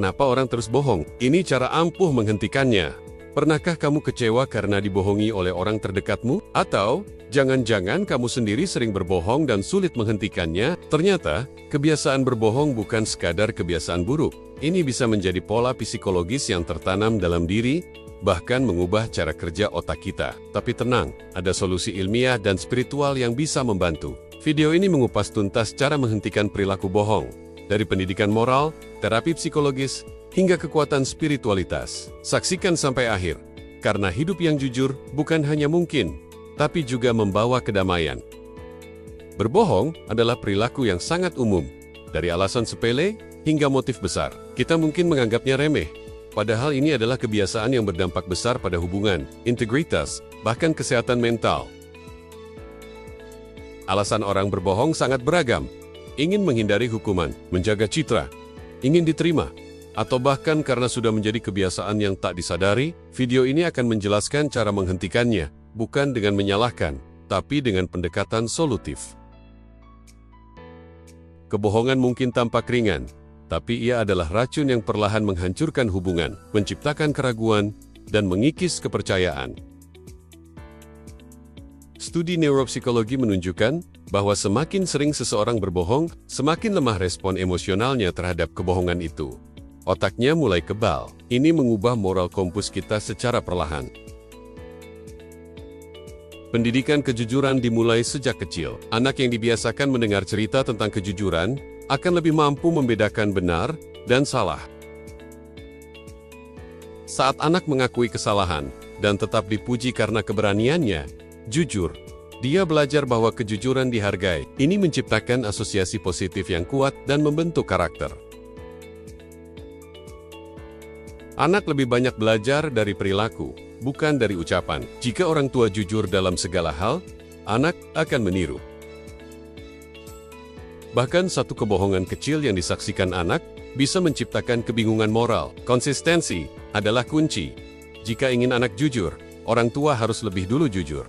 kenapa orang terus bohong? Ini cara ampuh menghentikannya. Pernahkah kamu kecewa karena dibohongi oleh orang terdekatmu? Atau jangan-jangan kamu sendiri sering berbohong dan sulit menghentikannya? Ternyata, kebiasaan berbohong bukan sekadar kebiasaan buruk. Ini bisa menjadi pola psikologis yang tertanam dalam diri, bahkan mengubah cara kerja otak kita. Tapi tenang, ada solusi ilmiah dan spiritual yang bisa membantu. Video ini mengupas tuntas cara menghentikan perilaku bohong. Dari pendidikan moral, terapi psikologis, hingga kekuatan spiritualitas. Saksikan sampai akhir, karena hidup yang jujur bukan hanya mungkin, tapi juga membawa kedamaian. Berbohong adalah perilaku yang sangat umum, dari alasan sepele hingga motif besar. Kita mungkin menganggapnya remeh, padahal ini adalah kebiasaan yang berdampak besar pada hubungan, integritas, bahkan kesehatan mental. Alasan orang berbohong sangat beragam. Ingin menghindari hukuman, menjaga citra, ingin diterima, atau bahkan karena sudah menjadi kebiasaan yang tak disadari. Video ini akan menjelaskan cara menghentikannya, bukan dengan menyalahkan, tapi dengan pendekatan solutif. Kebohongan mungkin tampak ringan, tapi ia adalah racun yang perlahan menghancurkan hubungan, menciptakan keraguan, dan mengikis kepercayaan. Studi neuropsikologi menunjukkan bahwa semakin sering seseorang berbohong, semakin lemah respon emosionalnya terhadap kebohongan itu. Otaknya mulai kebal. Ini mengubah moral kompus kita secara perlahan. Pendidikan kejujuran dimulai sejak kecil. Anak yang dibiasakan mendengar cerita tentang kejujuran akan lebih mampu membedakan benar dan salah. Saat anak mengakui kesalahan dan tetap dipuji karena keberaniannya, jujur, dia belajar bahwa kejujuran dihargai. Ini menciptakan asosiasi positif yang kuat dan membentuk karakter. Anak lebih banyak belajar dari perilaku, bukan dari ucapan. Jika orang tua jujur dalam segala hal, anak akan meniru. Bahkan satu kebohongan kecil yang disaksikan anak bisa menciptakan kebingungan moral. Konsistensi adalah kunci. Jika ingin anak jujur, orang tua harus lebih dulu jujur.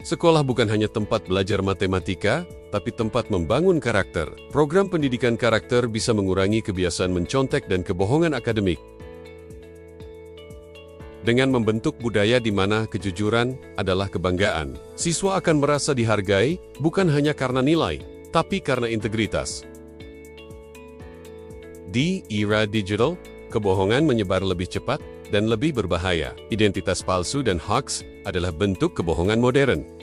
Sekolah bukan hanya tempat belajar matematika, tapi tempat membangun karakter. Program pendidikan karakter bisa mengurangi kebiasaan mencontek dan kebohongan akademik. Dengan membentuk budaya di mana kejujuran adalah kebanggaan, siswa akan merasa dihargai bukan hanya karena nilai, tapi karena integritas. Di era digital, kebohongan menyebar lebih cepat dan lebih berbahaya. Identitas palsu dan hoax adalah bentuk kebohongan modern.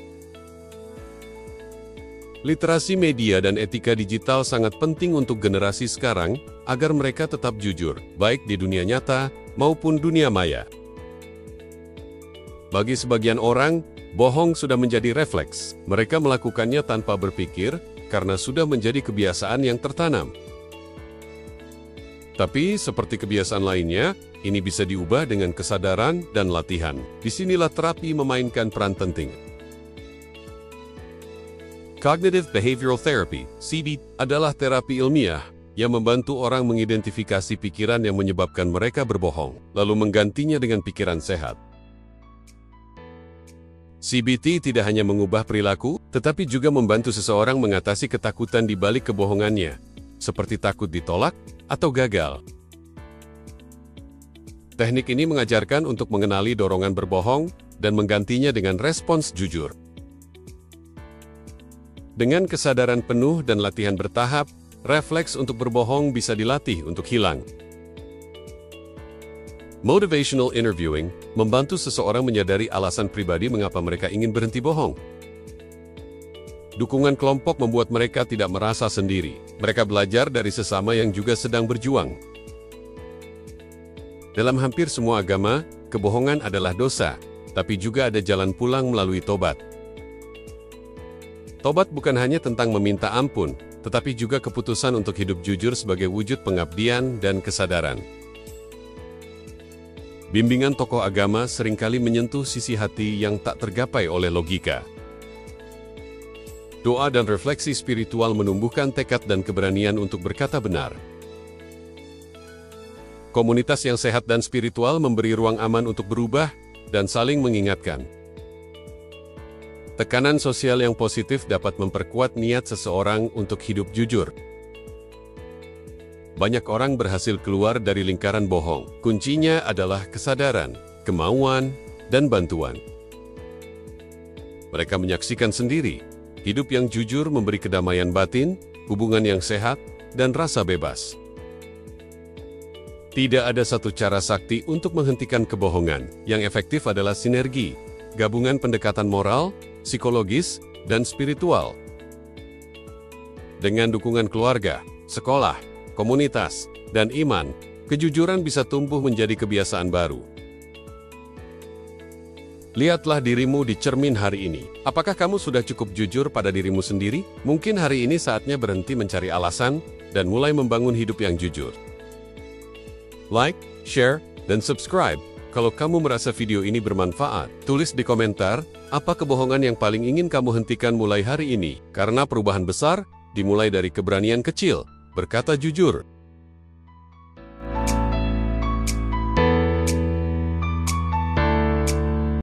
Literasi media dan etika digital sangat penting untuk generasi sekarang agar mereka tetap jujur, baik di dunia nyata maupun dunia maya. Bagi sebagian orang, bohong sudah menjadi refleks. Mereka melakukannya tanpa berpikir karena sudah menjadi kebiasaan yang tertanam. Tapi seperti kebiasaan lainnya, ini bisa diubah dengan kesadaran dan latihan. Disinilah terapi memainkan peran penting. Cognitive Behavioral Therapy, CBT, adalah terapi ilmiah yang membantu orang mengidentifikasi pikiran yang menyebabkan mereka berbohong, lalu menggantinya dengan pikiran sehat. CBT tidak hanya mengubah perilaku, tetapi juga membantu seseorang mengatasi ketakutan di balik kebohongannya, seperti takut ditolak atau gagal. Teknik ini mengajarkan untuk mengenali dorongan berbohong dan menggantinya dengan respons jujur. Dengan kesadaran penuh dan latihan bertahap, refleks untuk berbohong bisa dilatih untuk hilang. Motivational interviewing membantu seseorang menyadari alasan pribadi mengapa mereka ingin berhenti bohong. Dukungan kelompok membuat mereka tidak merasa sendiri. Mereka belajar dari sesama yang juga sedang berjuang. Dalam hampir semua agama, kebohongan adalah dosa, tapi juga ada jalan pulang melalui tobat. Tobat bukan hanya tentang meminta ampun, tetapi juga keputusan untuk hidup jujur sebagai wujud pengabdian dan kesadaran. Bimbingan tokoh agama seringkali menyentuh sisi hati yang tak tergapai oleh logika. Doa dan refleksi spiritual menumbuhkan tekad dan keberanian untuk berkata benar. Komunitas yang sehat dan spiritual memberi ruang aman untuk berubah dan saling mengingatkan. Tekanan sosial yang positif dapat memperkuat niat seseorang untuk hidup jujur. banyak orang berhasil keluar dari lingkaran bohong. Kuncinya adalah kesadaran, kemauan, dan bantuan. Mereka menyaksikan sendiri, hidup yang jujur memberi kedamaian batin, hubungan yang sehat, dan rasa bebas. Tidak ada satu cara sakti untuk menghentikan kebohongan. Yang efektif adalah sinergi, gabungan pendekatan moral, psikologis, dan spiritual. Dengan dukungan keluarga, sekolah, komunitas, dan iman, kejujuran bisa tumbuh menjadi kebiasaan baru. Lihatlah dirimu di cermin hari ini. Apakah kamu sudah cukup jujur pada dirimu sendiri? Mungkin hari ini saatnya berhenti mencari alasan dan mulai membangun hidup yang jujur. Like, share, dan subscribe kalau kamu merasa video ini bermanfaat. Tulis di komentar, apa kebohongan yang paling ingin kamu hentikan mulai hari ini? Karena perubahan besar dimulai dari keberanian kecil, berkata jujur.